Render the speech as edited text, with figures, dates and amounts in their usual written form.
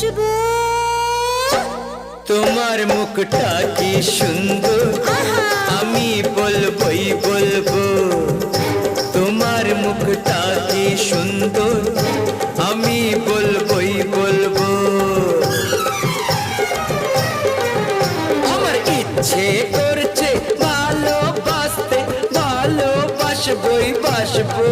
বসবো। তোমার মুখটা কি সুন্দর, আমি বলবই বলবো। তোমার মুখটা কি সুন্দর, আমি বলবই বলবো। আমার ইচ্ছে করছে ভালোবাসতে, ভালোবাসবই বাসবো।